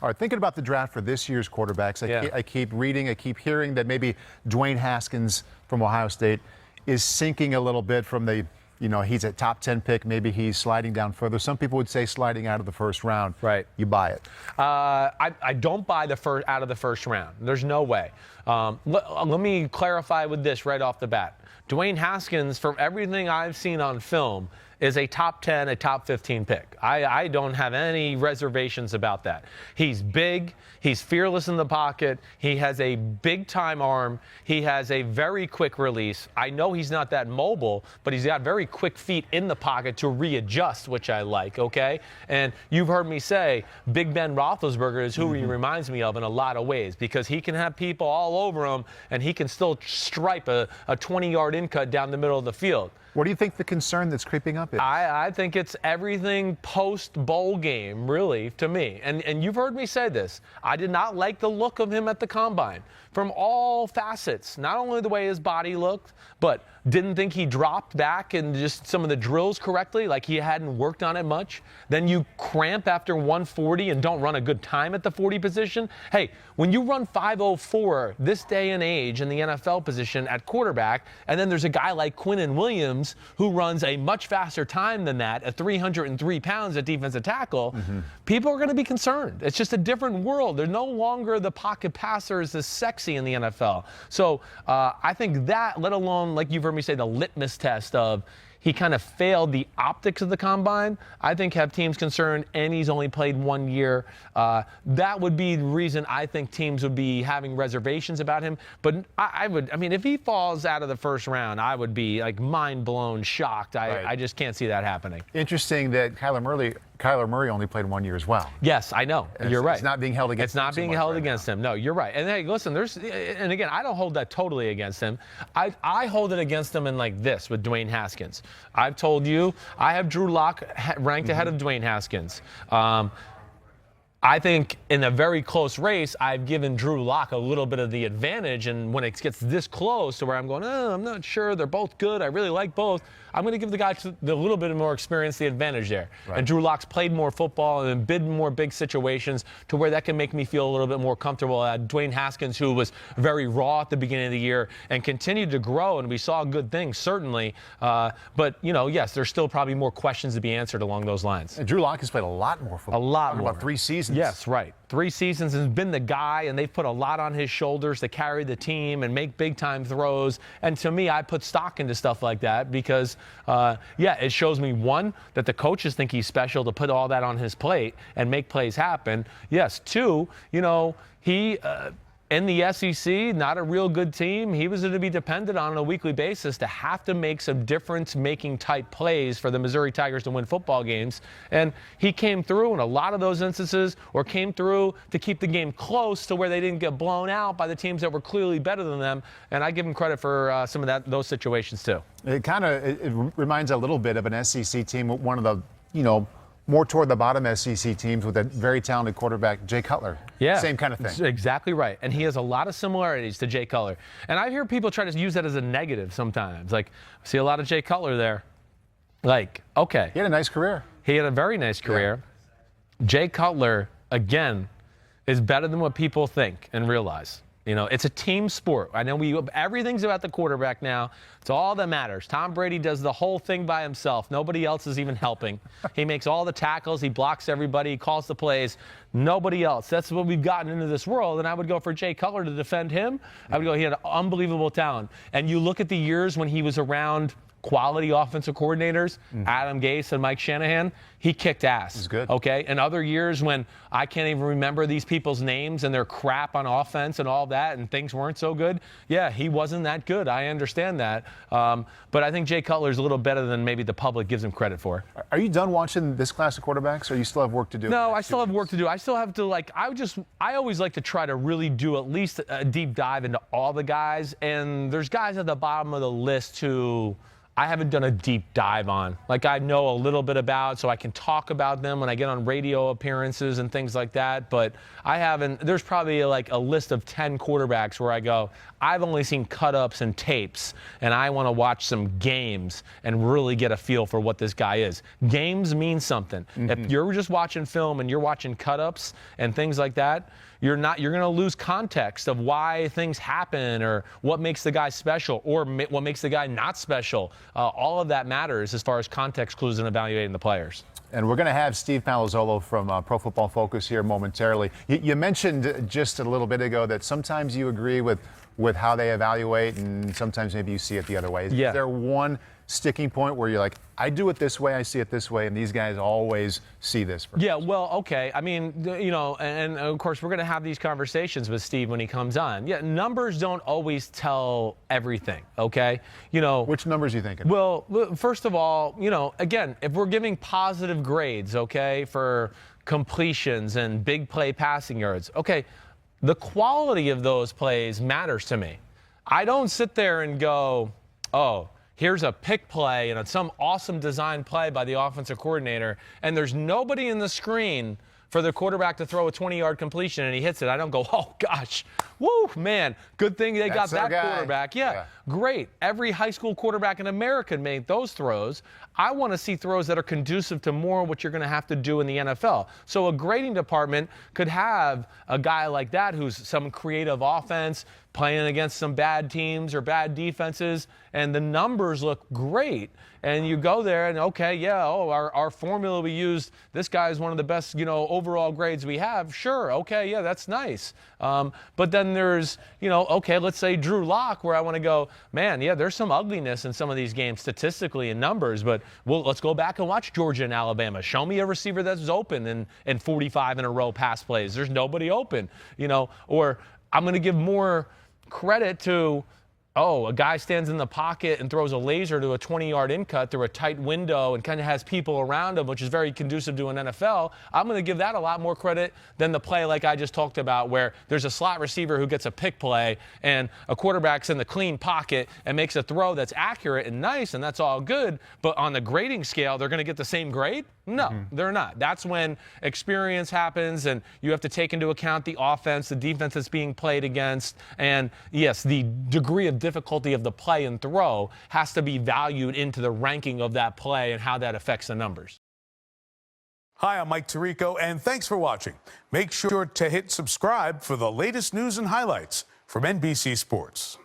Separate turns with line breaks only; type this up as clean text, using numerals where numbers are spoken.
All right, thinking about the draft for this year's quarterbacks, I keep reading, I keep hearing that maybe Dwayne Haskins from Ohio State is sinking a little bit from the, he's a top 10 pick. Maybe he's sliding down further. Some people would say sliding out of the first round.
Right.
You buy it?
I don't buy out of the first round. There's no way. Let me clarify with this right off the bat. Dwayne Haskins, from everything I've seen on film, is a top 10, a top 15 pick. I don't have any reservations about that. He's big. He's fearless in the pocket. He has a big-time arm. He has a very quick release. I know he's not that mobile, but he's got very quick feet in the pocket to readjust, which I like, okay? And you've heard me say Big Ben Roethlisberger is who he reminds me of in a lot of ways, because he can have people all over him, and he can still stripe a 20-yard in-cut down the middle of the field.
What do you think the concern that's creeping up is?
I think it's everything post-bowl game, really, to me. And you've heard me say this. I did not like the look of him at the Combine from all facets. Not only the way his body looked, but didn't think he dropped back in just some of the drills correctly, like he hadn't worked on it much. Then you cramp after 140 and don't run a good time at the 40 position. Hey, when you run 5.04 this day and age in the NFL position at quarterback, and then there's a guy like Quinnen Williams who runs a much faster time than that at 303 pounds at defensive tackle, people are going to be concerned. It's just a different world. They're no longer the pocket passers as sexy in the NFL. So I think that, let alone, like you've heard me say, the litmus test of he kind of failed the optics of the Combine, I think have teams concerned, and he's only played 1 year. That would be the reason I think teams would be having reservations about him. But I mean, if he falls out of the first round, I would be like mind blown, shocked. I just can't see that happening.
Interesting that Kyler Murray only played 1 year as well.
Yes, I know. You're right.
It's not being held against him.
It's not being held against him. No, you're right. And hey, listen, and again, I don't hold that totally against him. I hold it against him in like this with Dwayne Haskins. I've told you I have Drew Lock ranked ahead of Dwayne Haskins. I think in a very close race, I've given Drew Lock a little bit of the advantage. And when it gets this close to where I'm going, I'm not sure. They're both good. I really like both. I'm going to give the guy the little bit more experience the advantage there. Right. And Drew Lock's played more football and been more big situations to where that can make me feel a little bit more comfortable. Dwayne Haskins, who was very raw at the beginning of the year and continued to grow, and we saw good things, certainly. But, yes, there's still probably more questions to be answered along those lines.
And Drew Lock has played a lot more football.
A lot more.
About 3 seasons.
Yes, right. 3 seasons and been the guy, and they've put a lot on his shoulders to carry the team and make big-time throws. And to me, I put stock into stuff like that because, it shows me, one, that the coaches think he's special to put all that on his plate and make plays happen. Yes, 2, he in the SEC, not a real good team. He was going to be dependent on a weekly basis to have to make some difference-making type plays for the Missouri Tigers to win football games. And he came through in a lot of those instances, or came through to keep the game close to where they didn't get blown out by the teams that were clearly better than them. And I give him credit for some of those situations too.
It reminds a little bit of an SEC team, one of the, more toward the bottom SEC teams with a very talented quarterback, Jay Cutler.
Yeah.
Same kind of thing.
Exactly right. And he has a lot of similarities to Jay Cutler. And I hear people try to use that as a negative sometimes. Like, I see a lot of Jay Cutler there. Like, okay.
He had a nice career.
He had a very nice career. Yeah. Jay Cutler, again, is better than what people think and realize. It's a team sport. I know everything's about the quarterback now. It's all that matters. Tom Brady does the whole thing by himself. Nobody else is even helping. He makes all the tackles. He blocks everybody. He calls the plays. Nobody else. That's what we've gotten into this world. And I would go for Jay Cutler to defend him. I would go, he had unbelievable talent. And you look at the years when he was around quality offensive coordinators, Adam Gase and Mike Shanahan, he kicked ass.
He's good.
Okay? And other years when I can't even remember these people's names and their crap on offense and all that and things weren't so good, yeah, he wasn't that good. I understand that. But I think Jay Cutler's a little better than maybe the public gives him credit for.
Are you done watching this class of quarterbacks, or you still have work to do?
No, I still have work to do. I still have to, I always like to try to really do at least a deep dive into all the guys. And there's guys at the bottom of the list who I haven't done a deep dive on. Like, I know a little bit about, so I can talk about them when I get on radio appearances and things like that, but I haven't. There's probably like a list of 10 quarterbacks where I go, I've only seen cut-ups and tapes, and I want to watch some games and really get a feel for what this guy is. Games mean something. If you're just watching film and you're watching cut-ups and things like that, you're going to lose context of why things happen or what makes the guy special or what makes the guy not special. All of that matters as far as context clues in evaluating the players.
And we're going to have Steve Palazzolo from Pro Football Focus here momentarily. You mentioned just a little bit ago that sometimes you agree with how they evaluate, and sometimes maybe you see it the other way.
Yeah.
Is there one sticking point where you're like, I do it this way, I see it this way, and these guys always see this first?
Yeah, well, okay. I mean, and of course, we're going to have these conversations with Steve when he comes on. Yeah, numbers don't always tell everything, okay?
Which numbers are you thinking?
Well, first of all, again, if we're giving positive grades, okay, for completions and big play passing yards, okay, the quality of those plays matters to me. I don't sit there and go, oh, here's a pick play and some awesome design play by the offensive coordinator, and there's nobody in the screen for the quarterback to throw a 20-yard completion and he hits it. I don't go, oh, gosh, woo, man, good thing they got that quarterback. Yeah, great. Every high school quarterback in America made those throws. I want to see throws that are conducive to more what you're going to have to do in the NFL. So a grading department could have a guy like that who's some creative offense playing against some bad teams or bad defenses, and the numbers look great. And you go there and, okay, yeah, our formula we used, this guy is one of the best, overall grades we have. Sure, okay, yeah, that's nice. But then there's, okay, let's say Drew Lock, where I want to go, man, yeah, there's some ugliness in some of these games statistically in numbers, but let's go back and watch Georgia and Alabama. Show me a receiver that's open in 45 in a row pass plays. There's nobody open, or I'm going to give more credit to, a guy stands in the pocket and throws a laser to a 20-yard in-cut through a tight window and kind of has people around him, which is very conducive to an NFL. I'm going to give that a lot more credit than the play like I just talked about where there's a slot receiver who gets a pick play and a quarterback's in the clean pocket and makes a throw that's accurate and nice, and that's all good. But on the grading scale, they're going to get the same grade? No, they're not. That's when experience happens, and you have to take into account the offense, the defense that's being played against, and yes, the degree of difficulty of the play and throw has to be valued into the ranking of that play and how that affects the numbers.
Hi, I'm Mike Tirico, and thanks for watching. Make sure to hit subscribe for the latest news and highlights from NBC Sports.